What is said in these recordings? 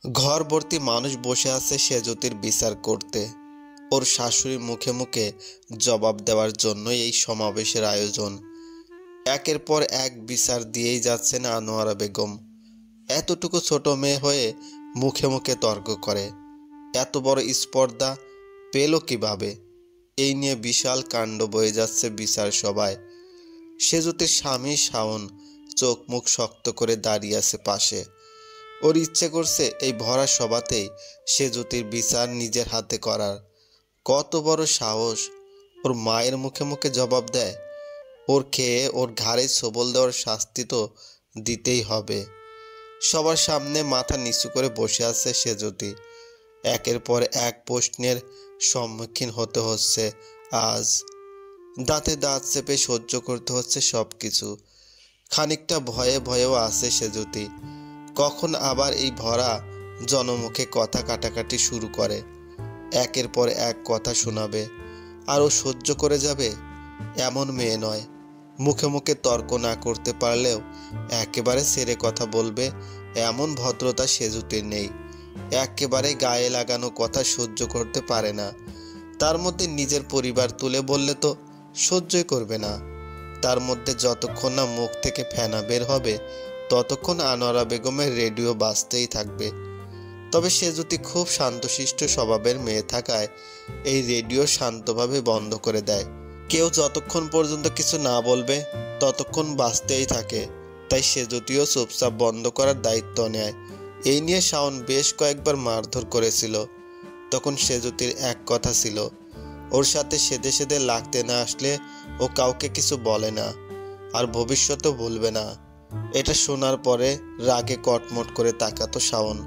ঘর ভর্তি মানুষ বসে আছে সেজুতির বিচার করতে। ওর শাশুড়ির মুখে মুখে জবাব দেওয়ার জন্য এই সমাবেশের আয়োজন। একের পর এক বিচার দিয়েই যাচ্ছেন আনোয়ারা বেগম। এতটুকু ছোট মেয়ে হয়ে মুখে মুখে তর্ক করে, এত বড় স্পর্ধা পেল কিভাবে? এই নিয়ে বিশাল কাণ্ড বয়ে যাচ্ছে বিচার সভায়। সেজুতির স্বামী শাওন চোখ মুখ শক্ত করে দাঁড়িয়ে আছে পাশে। ওর ইচ্ছে করছে এই ভরা সভাতেই সেজুতির বিচার নিজের হাতে করার। কত বড় সাহস! ওর মায়ের মুখে মুখে জবাব দেয়। ওর খেয়ে ওর ঘাড়ে সবল দেওয়ার শাস্তি তো দিতেই হবে। সবার সামনে মাথা নিচু করে বসে আছে সেজুতি। একের পর এক প্রশ্নের সম্মুখীন হতে হচ্ছে আজ। দাঁতে দাঁত চেপে সহ্য করতে হচ্ছে সব কিছু। খানিকটা ভয়ে ভয়েও আছে সেজুতি। কখন আবার এই ভরা জনমুখে কথা কাটাকাটি শুরু করে, একের পর এক কথা শোনাবে, আর ও সহ্য করে যাবে? এমন মেয়ে নয়। মুখে মুখে তর্ক না করতে পারলেও একেবারে ছেড়ে কথা বলবে এমন ভদ্রতা সেজুতির নেই। একেবারে গায়ে লাগানো কথা সহ্য করতে পারে না। তার মধ্যে নিজের পরিবার তুলে বললে তো সহ্যই করবে না। তার মধ্যে যতক্ষণ না মুখ থেকে ফেনা বের হবে ততক্ষণ আনোয়ারা বেগমের রেডিও বাজতেই থাকবে। তবে সেজুতি খুব শান্তশিষ্ট স্বভাবের মেয়ে থাকায় এই রেডিও শান্তভাবে বন্ধ করে দেয়। কেউ যতক্ষণ পর্যন্ত কিছু না বলবে ততক্ষণ বাজতেই থাকে। তাই সেজুতিও চুপচাপ বন্ধ করার দায়িত্ব নেয়। এই নিয়ে শাওন বেশ কয়েকবার মারধর করেছিল। তখন সেজুতির এক কথা ছিল, ওর সাথে সেদে সেদে লাগতে না আসলে ও কাউকে কিছু বলে না, আর ভবিষ্যতেও বলবে না। এটা শোনার পরে রাগে কটমট করে তাকাতো শাওন।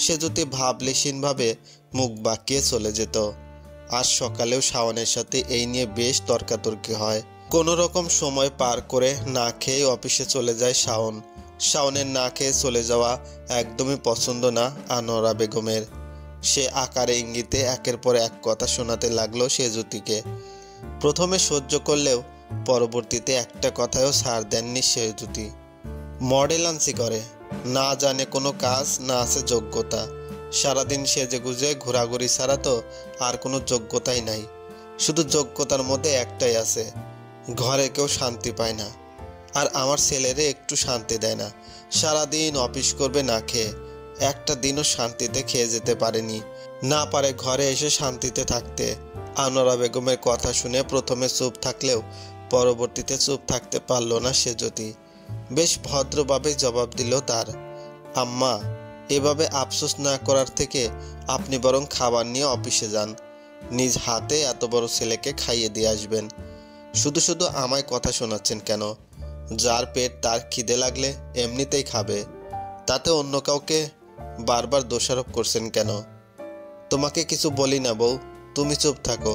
সেজুতি ভাবলেশীনভাবে মুখ বাঁকিয়ে চলে যেত। আজ সকালেও শাওনের সাথে এই নিয়ে বেশ তর্কাতর্কি হয়। কোনো রকম সময় পার করে না খেয়ে অফিসে চলে যায় শাওন। শাওনের না খেয়ে চলে যাওয়া একদমই পছন্দ না আনোয়ারা বেগমের। সে আকারে ইঙ্গিতে একের পর এক কথা শোনাতে লাগলো সেজুতিকে। প্রথমে সহ্য করলেও পরবর্তীতে একটা কথায়ও ছাড় দেননি সেজুতি। মডেলান্সি করে, না জানে কোনো কাজ, না আছে যোগ্যতা। সারাদিন সেজে গুজে ঘোরাঘুরি ছাড়া তো আর কোনো যোগ্যতাই নাই। শুধু যোগ্যতার মধ্যে একটাই আছে, ঘরে কেউ শান্তি পায় না। আর আমার ছেলেরে একটু শান্তি দেয় না। সারাদিন অফিস করবে না খেয়ে, একটা দিনও শান্তিতে খেয়ে যেতে পারেনি। না পারে ঘরে এসে শান্তিতে থাকতে। আনোয়ারা বেগমের কথা শুনে প্রথমে চুপ থাকলেও পরবর্তীতে চুপ থাকতে পারল না সেজুতি। বেশ ভদ্রভাবে জবাব দিল তার, আম্মা, এভাবে আফসোস না করার থেকে আপনি বরং খাবার নিয়ে অফিসে যান। নিজ হাতে এত বড় ছেলেকে খাইয়ে দিয়ে আসবেন। শুধু শুধু আমায় কথা শোনাচ্ছেন কেন? যার পেট তার খিদে লাগলে এমনিতেই খাবে, তাতে অন্য কাউকে বারবার দোষারোপ করছেন কেন? তোমাকে কিছু বলি না বউ, তুমি চুপ থাকো।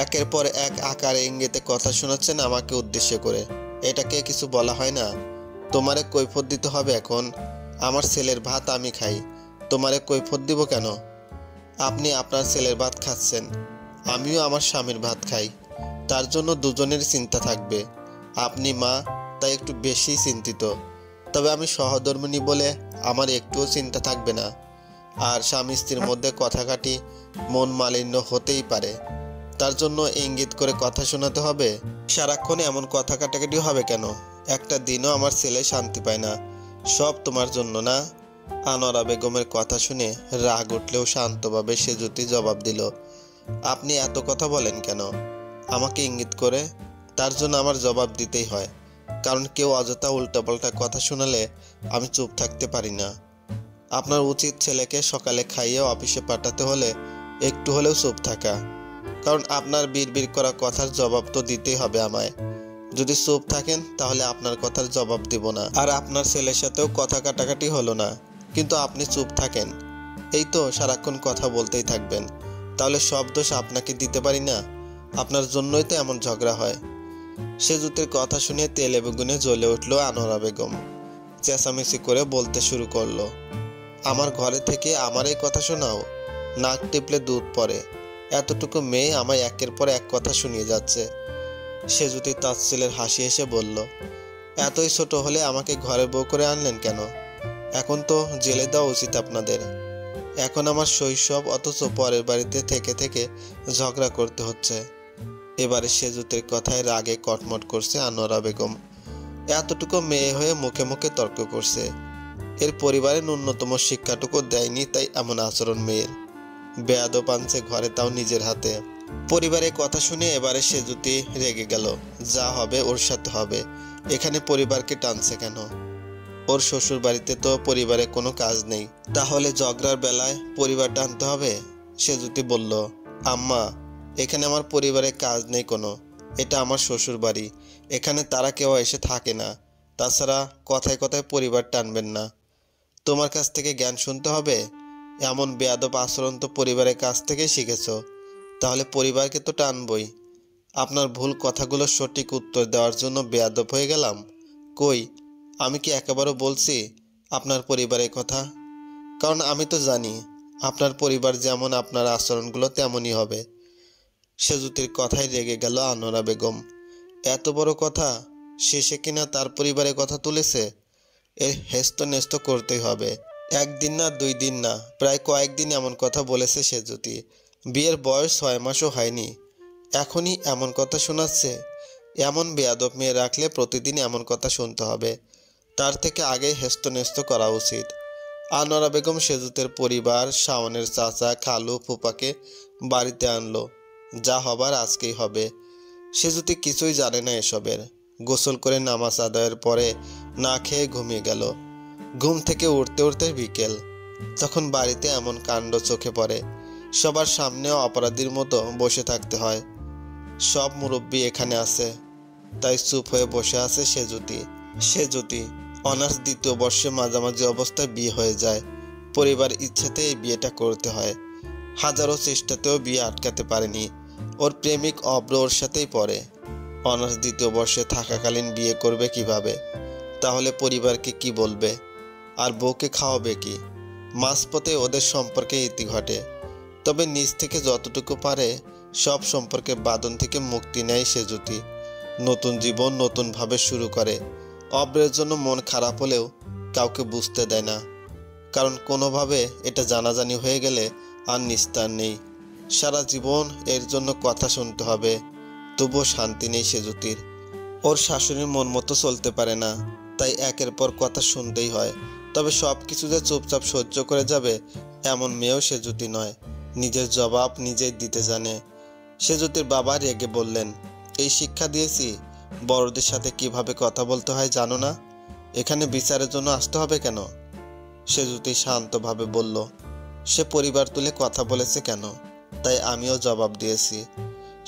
একের পর এক আকারে ইঙ্গিতে কথা শোনাচ্ছেন আমাকে উদ্দেশ্য করে। এটাকে কিছু বলা হয় না? তোমারে কৈফিয়ত দিতে হবে এখন? আমার ছেলের ভাত আমি খাই, তোমারে কৈফিয়ত দিব কেন? আপনি আপনার ছেলের ভাত খাচ্ছেন, আমিও আমার স্বামীর ভাত খাই। তার জন্য দুজনের চিন্তা থাকবে। আপনি মা, তাই একটু বেশি চিন্তিত। তবে আমি সহধর্মিণী বলে আমার একটুও চিন্তা থাকবে না। আর স্বামী স্ত্রীর মধ্যে কথাকাটি মন মালিন্য হতেই পারে, তার জন্য ইঙ্গিত করে কথা শোনাতে হবে? সারাক্ষণ এমন কথা কাটাকাটি হবে কেন? একটা দিনও আমার ছেলে শান্তি পায় না। সব তোমার জন্য না? আনোয়ারা বেগমের কথা শুনে রাগ উঠলেও শান্তভাবে সেজুতি জবাব দিল, আপনি এত কথা বলেন কেন? আমাকে ইঙ্গিত করে? তার জন্য আমার জবাব দিতেই হয়, কারণ কেউ অযথা উল্টাপাল্টা কথা শোনালে আমি চুপ থাকতে পারি না। আপনার উচিত ছেলেকে সকালে খাইয়ে অফিসে পাঠাতে হলে একটু হলেও চুপ থাকা, কারণ আপনার বিড়বিড় করা কথার জবাব তো দিতেই হবে আমায়। যদি চুপ থাকেন তাহলে আপনার কথার জবাব দিব না। আর আপনার ছেলের সাথেও কথা কাটাকাটি হলো না, কিন্তু আপনি চুপ থাকেন। এই তো সারাক্ষণ কথা বলতেই থাকবেন, তাহলে সব দোষ আপনাকে দিতে পারি না? আপনার জন্যই তো এমন ঝগড়া হয়। সেজুতির কথা শুনে তেলে বেগুনে জ্বলে উঠল আনোয়ারা বেগম। চেঁচামেচি করে বলতে শুরু করলো, আমার ঘরে থেকে আমার এই কথা শোনাও? নাক টিপলে দুধ পড়ে। এতটুকু মেয়ে আমায় একের পর এক কথা শুনিয়ে যাচ্ছে। সেজুতি তাচ্ছিল্যের হাসি এসে বলল, এতই ছোট হলে আমাকে ঘরে বউ করে আনলেন কেন? এখন তো জেলে দেওয়া উচিত আপনাদের। এখন আমার শৈশব, অথচ পরের বাড়িতে থেকে থেকে ঝগড়া করতে হচ্ছে। এবারে সেজুতের কথায় রাগে কটমট করছে আনোয়ারা বেগম। এতটুকু মেয়ে হয়ে মুখে মুখে তর্ক করছে। এর পরিবারে ন্যূনতম শিক্ষাটুকু দেয়নি, তাই এমন আচরণ মেয়ের। বেয়াদব আনছে ঘরে, তাও নিজের হাতে। পরিবারের কথা শুনে এবারে সেজুতি রেগে গেল। যা হবে ওর সাথে হবে, এখানে পরিবারকে টানছে কেন? ওর শ্বশুর বাড়িতে তো পরিবারে কোনো কাজ নেই, তাহলে ঝগড়ার বেলায় পরিবার টানতে হবে? সেজুতি বলল, আম্মা, এখানে আমার পরিবারে কাজ নেই কোনো। এটা আমার শ্বশুর বাড়ি, এখানে তারা কেউ এসে থাকে না। তাছাড়া কথায় কথায় পরিবার টানবেন না। তোমার কাছ থেকে জ্ঞান শুনতে হবে? এমন বেয়াদব আচরণ তো পরিবারের কাছ থেকে শিখেছ, তাহলে পরিবারকে তো টানবই। আপনার ভুল কথাগুলো সঠিক উত্তর দেওয়ার জন্য বেয়াদব হয়ে গেলাম? কই, আমি কি একেবারেও বলছি আপনার পরিবারের কথা? কারণ আমি তো জানি আপনার পরিবার যেমন, আপনার আচরণগুলো তেমনই হবে। সেজুতির কথায় রেগে গেল আনোয়ারা বেগম। এত বড় কথা, শেষে কিনা তার পরিবারের কথা তুলেছে। এর হেস্ত নেস্ত করতেই হবে। একদিন না, 2 দিন না, প্রায় কয়েকদিন এমন কথা বলেছে সেজুতি। বিয়ের বয়স 6 মাসও হয়নি, এখনই এমন কথা শোনাচ্ছে। এমন বেয়াদব মেয়ে রাখলে প্রতিদিন এমন কথা শুনতে হবে। তার থেকে আগে হেস্তনেস্ত করা উচিত। আনোয়ারা বেগম সেজুতের পরিবার, শাওনের চাচা, খালু, ফুপাকে বাড়িতে আনলো। যা হবার আজকেই হবে। সেজুতি কিছুই জানে না এসবের। গোসল করে নামাজ আদায়ের পরে না খেয়ে ঘুমিয়ে গেল। ঘুম থেকে উঠতে উঠতে বিকেল। তখন বাড়িতে এমন কাণ্ড চোখে পড়ে, সবার সামনেও অপরাধীর মতো বসে থাকতে হয়। সব মুরব্বী এখানে আছে, তাই চুপ হয়ে বসে আছে সেজুতি। অনার্স 2য় বর্ষে মাঝামাঝি অবস্থায় বিয়ে হয়ে যায়। পরিবার ইচ্ছেতে এই বিয়েটা করতে হয়। হাজারো চেষ্টাতেও বিয়ে আটকাতে পারেনি। ওর প্রেমিক অব্র ওর সাথেই পড়ে। অনার্স 2য় বর্ষে থাকাকালীন বিয়ে করবে কিভাবে? তাহলে পরিবারকে কি বলবে? আর বউকে খাওয়াবে কি? মাঝপথে ওদের সম্পর্কে ইতি ঘটে। তবে নিজ থেকে যতটুকু পারে সব সম্পর্কের বাঁধন থেকে মুক্তি নেয় সেজুতি। নতুন জীবন নতুনভাবে শুরু করে। অব্রের জন্য মন খারাপ হলেও কাউকে বুঝতে দেয় না, কারণ কোনোভাবে এটা জানাজানি হয়ে গেলে আর নিস্তার নেই। সারা জীবন এর জন্য কথা শুনতে হবে। তবুও শান্তি নেই সেজুতির। ওর শাশুড়ির মন মতো চলতে পারে না, তাই একের পর কথা শুনতেই হয়। তবে সব কিছু যে চুপচাপ সহ্য করে যাবে এমন মেয়েও সেজুতি নয়। নিজের জবাব নিজেই দিতে জানে। সেজুতির বাবা রেগে বললেন, এই শিক্ষা দিয়েছি, বড়দের সাথে কিভাবে কথা বলতে হয় জানো না? এখানে বিচারের জন্য আসতে হবে কেন? সেজুতি শান্তভাবে বলল, সে পরিবার তুলে কথা বলেছে কেন, তাই আমিও জবাব দিয়েছি।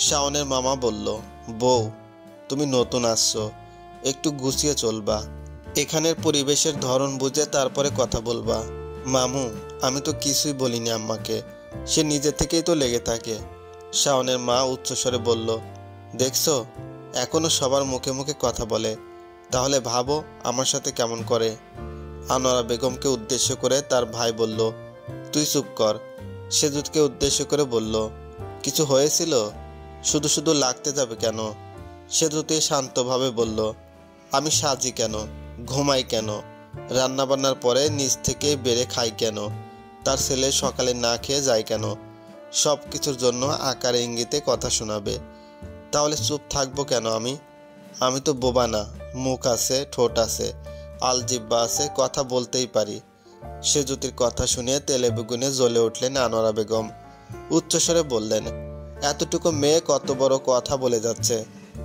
শাওনের মামা বলল, বউ, তুমি নতুন আসছো, একটু গুছিয়ে চলবা। এখানের পরিবেশের ধরন বুঝে তারপরে কথা বলবা। মামু, আমি তো কিছুই বলিনি আম্মাকে, সে নিজে থেকেই তো লেগে থাকে। শাওনের মা উচ্চস্বরে বলল, দেখছো, এখনো সবার মুখে মুখে কথা বলে, তাহলে ভাবো আমার সাথে কেমন করে। আনোয়ারা বেগমকে উদ্দেশ্য করে তার ভাই বলল, তুই চুপ কর। সেজুতকে উদ্দেশ্য করে বলল, কিছু হয়েছিল? শুধু শুধু লাগতে যাবে কেন? সেজুতি শান্তভাবে বলল, আমি সাজি কেন, ঘুমাই কেন, রান্নাবান্নার পরে নিজ থেকে বেড়ে খাই কেন, তার ছেলে সকালে না খেয়ে যায় কেন? সব কিছুর জন্য আকারে ইঙ্গিতে কথা শোনাবে। তাহলে চুপ থাকবো কেন আমি? আমি তো বোবা না, মুখ আছে, ঠোঁট আছে, আলজিব্বা আছে, কথা বলতেই পারি। সেজুতির কথা শুনে তেলে বেগুনে জ্বলে উঠলেন আনোয়ারা বেগম। উচ্চস্বরে বললেন, এতটুকু মেয়ে কত বড় কথা বলে যাচ্ছে।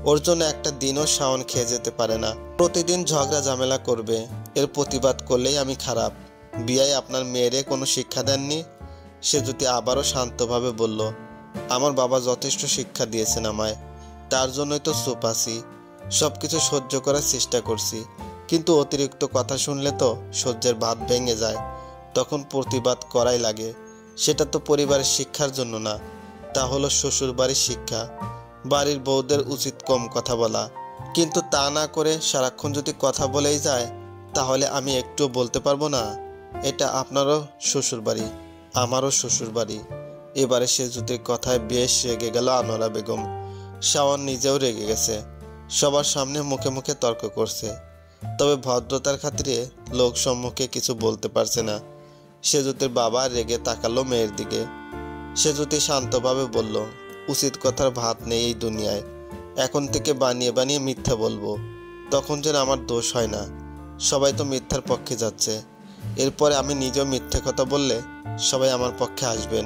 ওর জন্য একটা দিনও শাওন খেয়ে যেতে পারে না, প্রতিদিন ঝগড়া ঝামেলা করবে। এর প্রতিবাদ করলেই আমি খারাপ। বিয়ায় আপনার মেয়েরে কোনো শিক্ষা দেননি? সেজুতি আবারও শান্তভাবে বলল, আমার বাবা যথেষ্ট শিক্ষা দিয়েছেন আমায়, তার জন্যই তো চুপ আছি। সব কিছু সহ্য করার চেষ্টা করছি, কিন্তু অতিরিক্ত কথা শুনলে তো সহ্যের বাঁধ ভেঙে যায়, তখন প্রতিবাদ করাই লাগে। সেটা তো পরিবারের শিক্ষার জন্য না, তা হলো শ্বশুর বাড়ির শিক্ষা। বাড়ির বউদের উচিত কম কথা বলা, কিন্তু তা না করে সারাক্ষণ যদি কথা বলেই যায়, তাহলে আমি একটুও বলতে পারবো না? এটা আপনারও শ্বশুর বাড়ি, আমারও শ্বশুর বাড়ি। এবারে সেজুতির কথায় বেশ রেগে গেল আনোয়ারা বেগম। শাওন নিজেও রেগে গেছে, সবার সামনে মুখে মুখে তর্ক করছে। তবে ভদ্রতার খাতিরে লোক সম্মুখে কিছু বলতে পারছে না। সেজুতির বাবা রেগে তাকালো মেয়ের দিকে। সেজুতি শান্তভাবে বলল, উচিত কথার ভাত নেই এই দুনিয়ায়। এখন থেকে বানিয়ে বানিয়ে মিথ্যা বলবো, তখন যেন আমার দোষ হয় না। সবাই তো মিথ্যার পক্ষে যাচ্ছে, এরপরে আমি নিজেও মিথ্যে কথা বললে সবাই আমার পক্ষে আসবেন।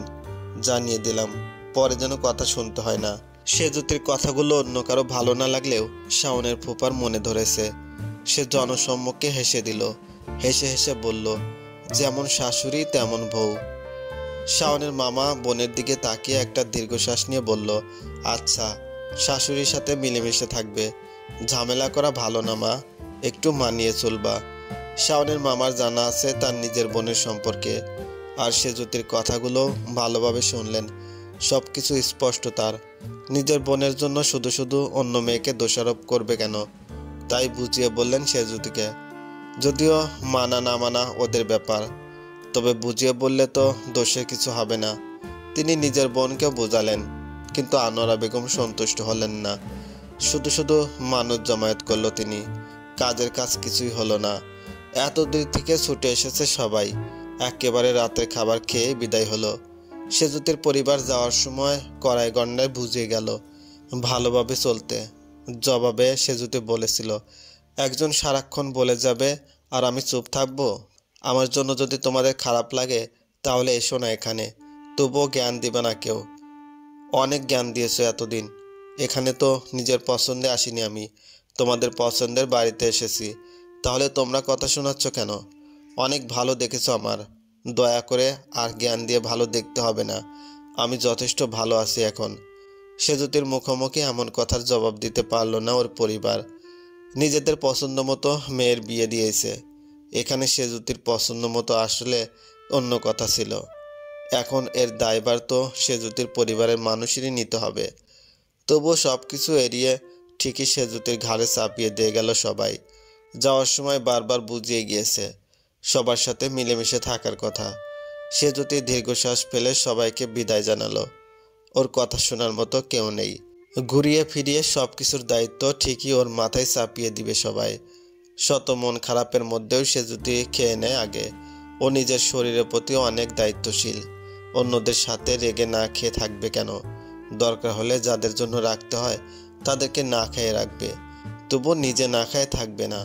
জানিয়ে দিলাম, পরে যেন কথা শুনতে হয় না। সেজুতির কথাগুলো অন্য কারো ভালো না লাগলেও শাওনের ফুপার মনে ধরেছে। সে জনসম্মুখে হেসে দিল। হেসে হেসে বলল, যেমন শাশুড়ি তেমন বউ। শাওনের মামা বোনের দিকে তাকিয়ে একটা দীর্ঘশ্বাস নিয়ে বলল, আচ্ছা, শাশুড়ির সাথে মিলেমিশে থাকবে। ঝামেলা করা ভালো না মা, একটু মানিয়ে চলবা। শাওনের মামার জানা আছে তার নিজের বোনের সম্পর্কে, আর সেজুতির কথাগুলো ভালোভাবে শুনলেন। সব কিছু স্পষ্ট তার। নিজের বোনের জন্য শুধু শুধু অন্য মেয়েকে দোষারোপ করবে কেন? তাই বুঝিয়ে বললেন সেজুতিকে। যদিও মানা না মানা ওদের ব্যাপার, তবে বুঝিয়ে বললে তো দোষের কিছু হবে না। তিনি নিজের বোনকেও বোঝালেন, কিন্তু আনোয়ারা বেগম সন্তুষ্ট হলেন না। শুধু শুধু মানুষ জমায়েত করলো তিনি, কাজের কাজ কিছুই হলো না। এত দূর থেকে ছুটে এসেছে সবাই, একেবারে রাতের খাবার খেয়ে বিদায় হলো। সেজুতির পরিবার যাওয়ার সময় কড়াই গন্ডায় বুঝিয়ে গেল ভালোভাবে চলতে। জবাবে সেজুতি বলেছিল, একজন সারাক্ষণ বলে যাবে আর আমি চুপ থাকবো? আমার জন্য যদি তোমাদের খারাপ লাগে তাহলে এসো না এখানে, তবুও জ্ঞান দিবে না কেউ। অনেক জ্ঞান দিয়েছো এতদিন, এখানে তো নিজের পছন্দে আসিনি আমি, তোমাদের পছন্দের বাড়িতে এসেছি। তাহলে তোমরা কথা শোনাচ্ছ কেন? অনেক ভালো দেখেছো আমার, দয়া করে আর জ্ঞান দিয়ে ভালো দেখতে হবে না। আমি যথেষ্ট ভালো আছি এখন। সেজুতির মুখোমুখি এমন কথার জবাব দিতে পারল না ওর পরিবার। নিজেদের পছন্দ মতো মেয়ের বিয়ে দিয়েছে, এখানে সেজুতির পছন্দ মতো আসলে অন্য কথা ছিল। এখন এর দায়ভার তো সেজুতির পরিবারের মানুষেরই নিতে হবে। তবুও সব কিছু এড়িয়ে ঠিকই সেজুতির ঘাড়ে চাপিয়ে দিয়ে গেল সবাই। যাওয়ার সময় বারবার বুঝিয়ে গিয়েছে সবার সাথে মিলেমিশে থাকার কথা। সেজুতি দীর্ঘশ্বাস ফেলে সবাইকে বিদায় জানালো। ওর কথা শোনার মতো কেউ নেই। ঘুরিয়ে ফিরিয়ে সব কিছুর দায়িত্ব ঠিকই ওর মাথায় চাপিয়ে দিবে সবাই। শত মন খারাপের মধ্যেও সেজুতি খেয়ে নেয় আগে। ও নিজের শরীরের প্রতি অনেক দায়িত্বশীল। অন্যদের সাথে রেগে না খেয়ে থাকবে কেন? দরকার হলে যাদের জন্য রাখতে হয় তাদেরকে না খেয়ে রাখবে, তবু নিজে না খেয়ে থাকবে না।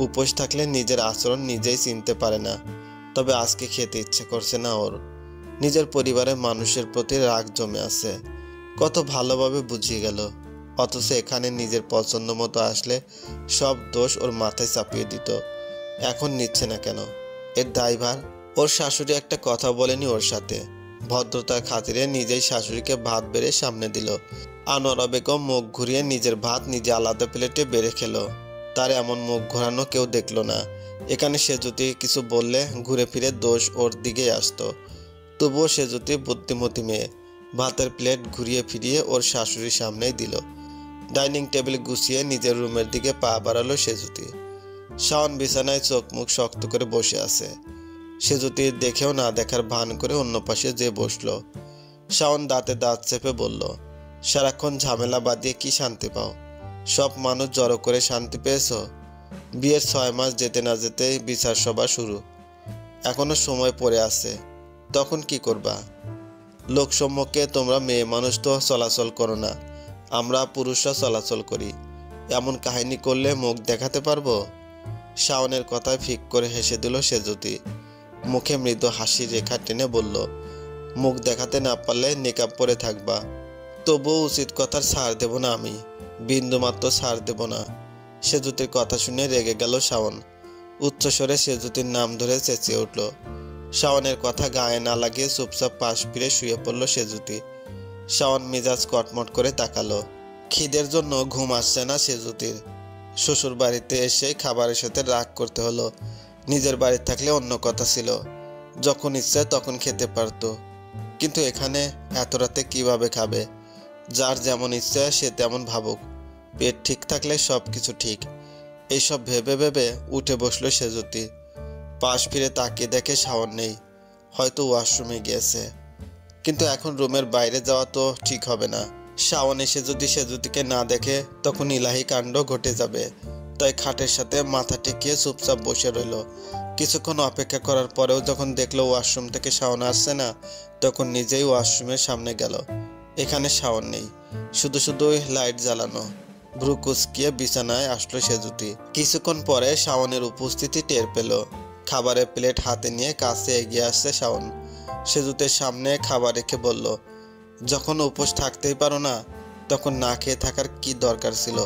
উপোস থাকলে নিজের আচরণ নিজেই চিনতে পারে না। তবে আজকে খেতে ইচ্ছে করছে না ওর। নিজের পরিবারের মানুষের প্রতি রাগ জমে আছে। কত ভালোভাবে বুঝিয়ে গেল, অথচ এখানে নিজের পছন্দ মতো আসলে সব দোষ ওর মাথায় চাপিয়ে দিত। এখন নিচ্ছে না কেন? এর দায়ভার? ওর শাশুড়ি একটা কথা বলেনি ওর সাথে। ভদ্রতার খাতিরে নিজেই শাশুড়িকে ভাত বেড়ে সামনে দিল। আনোয়ারা বেগম মুখ ঘুরিয়ে নিজের ভাত নিজে আলাদা প্লেটে বেড়ে খেলো। তার এমন মুখ ঘোরানো কেউ দেখল না। এখানে সেজুতি কিছু বললে ঘুরে ফিরে দোষ ওর দিকেই আসতো। তবুও সেজুতি বুদ্ধিমতী মেয়ে, ভাতের প্লেট ঘুরিয়ে ফিরিয়ে ওর শাশুড়ির সামনেই দিল। ডাইনিং টেবিল গুছিয়ে নিজের রুমের দিকে পা বাড়ালো সেজুতি। শাওন বিছানায় চোখ মুখ শক্ত করে বসে আছে। সেজুতি দেখেও না দেখার ভান করে অন্য পাশে যেয়ে বসলো। শাওন দাঁতে দাঁত চেপে বলল, সারাক্ষণ ঝামেলা বাঁধিয়ে কি শান্তি পাও? সব মানুষ জড়ো করে শান্তি পেয়েছো? বিয়ের 6 মাস যেতে না যেতেই বিচার সভা শুরু। এখনো সময় পড়ে আছে, তখন কি করবা? লোক সম্মুখে তোমরা মেয়ে মানুষ তো চলাচল করো না, আমরা পুরুষরা চলাচল করি। এমন কাহিনী করলে মুখ দেখাতে পারবো? শাওনের কথায় ফিক করে হেসে দিল সেজুতি। মুখে মৃদু হাসির রেখা টেনে বলল, মুখ দেখাতে না পারলে নেকাব পরে থাকবা। তবুও উচিত কথার ছাড় দেব না আমি, বিন্দুমাত্র ছাড় দেব না। সেজুতির কথা শুনে রেগে গেল শাওন। উচ্চস্বরে সেজুতির নাম ধরে চেঁচিয়ে উঠল। শাওনের কথা গায়ে না লাগিয়ে চুপচাপ পাশ ফিরে শুয়ে পড়ল সেজুতি। শাওন মেজাজ কটমট করে তাকালো। খিদের জন্য ঘুম আসছে না সেজুতির। শ্বশুর বাড়িতে এসে খাবারের সাথে রাগ করতে হলো। নিজের বাড়ি থাকলে অন্য কথা ছিল, যখন ইচ্ছে তখন খেতে পারতো। কিন্তু এখানে এত রাতে কিভাবে খাবে? যার যেমন ইচ্ছে সে তেমন ভাবুক, পেট ঠিক থাকলে সব কিছু ঠিক। এইসব ভেবে ভেবে উঠে বসলো সেজুতি। পাশ ফিরে তাকিয়ে দেখে শাওন নেই, হয়তো ওয়াশরুমে গিয়েছে। কিন্তু এখন রুমের বাইরে যাওয়া তো ঠিক হবে না। শাওন এসে যদি সেজুতিকে না দেখে তখন ইলাহি কাণ্ড ঘটে যাবে। তাই খাটের সাথে মাথা টেকিয়ে চুপচাপ বসে রইল। কিছুক্ষণ অপেক্ষা করার পরেও যখন দেখলো ওয়াশরুম থেকে শাওন আসছে না, তখন নিজেই ওয়াশরুমের সামনে গেল। এখানে শাওন নেই, শুধু শুধু লাইট জ্বালানো। ভ্রু কুচকিয়ে বিছানায় আসলো সেজুতি। কিছুক্ষণ পরে শাওনের উপস্থিতি টের পেল। খাবারের প্লেট হাতে নিয়ে কাছে এগিয়ে আসছে শাওন। সেজুতের সামনে খাবার রেখে বলল, যখন উপোস থাকতেই পারো না, তখন না খেয়ে থাকার কি দরকার ছিল?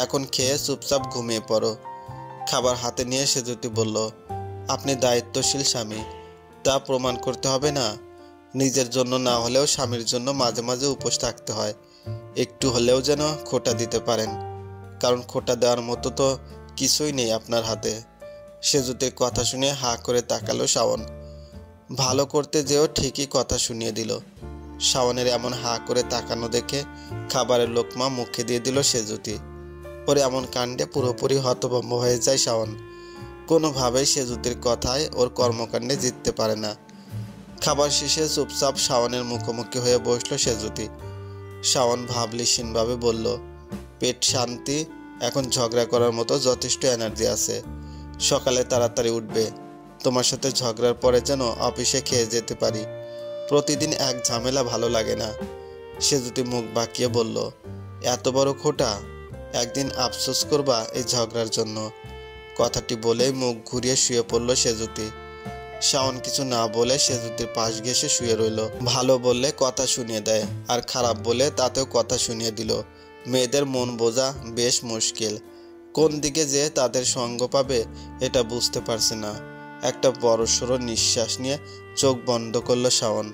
এখন খেয়ে চুপচাপ ঘুমিয়ে পড়ো। খাবার হাতে নিয়ে সেজুতি বলল, আপনি দায়িত্বশীল স্বামী, তা প্রমাণ করতে হবে না? নিজের জন্য না হলেও স্বামীর জন্য মাঝে মাঝে উপোস থাকতে হয়। একটু হলেও যেন খোঁটা দিতে পারেন, কারণ খোঁটা দেওয়ার মতো তো কিছুই নেই আপনার হাতে। সেজুতির কথা শুনে হাঁ করে তাকালো শাওন। ভালো করতে যেও ঠিকই কথা শুনিয়ে দিল। শাওনের এমন হাঁ করে তাকানো দেখে খাবারের লোকমা মুখে দিয়ে দিল সেজুতি। ওর এমন কাণ্ডে পুরোপুরি হতভম্ব হয়ে যায় শাওন। কোনোভাবেই সেজুতির কথায় ওর কর্মকাণ্ডে জিততে পারে না। খাবার শেষে চুপচাপ শাওনের মুখোমুখি হয়ে বসলো সেজুতি। শাওন ভাবলিহীনভাবে বলল, পেট শান্তি, এখন ঝগড়া করার মতো যথেষ্ট এনার্জি আছে। সকালে তাড়াতাড়ি উঠবে, তোমার সাথে ঝগড়ার পরে যেন অফিসে খেয়ে যেতে পারি। প্রতিদিন এক ঝামেলা ভালো লাগে না। সেজুতি মুখ বাঁকিয়ে বলল, এত বড় খোঁটা, একদিন আফসোস করবা এই ঝগড়ার জন্য। কথাটি বলেই মুখ ঘুরিয়ে শুয়ে পড়ল সেজুতি। শাওন কিছু না বলে সেজুতির পাশ ঘেঁষে শুয়ে রইল। ভালো বললে কথা শুনিয়ে দেয়, আর খারাপ বলে তাতেও কথা শুনিয়ে দিল। মেয়েদের মন বোঝা বেশ মুশকিল। কোন দিকে যে তাদের সঙ্গ পাবে এটা বুঝতে পারছে না। একটা বড়সড় নিঃশ্বাস নিয়ে চোখ বন্ধ করলো শাওন।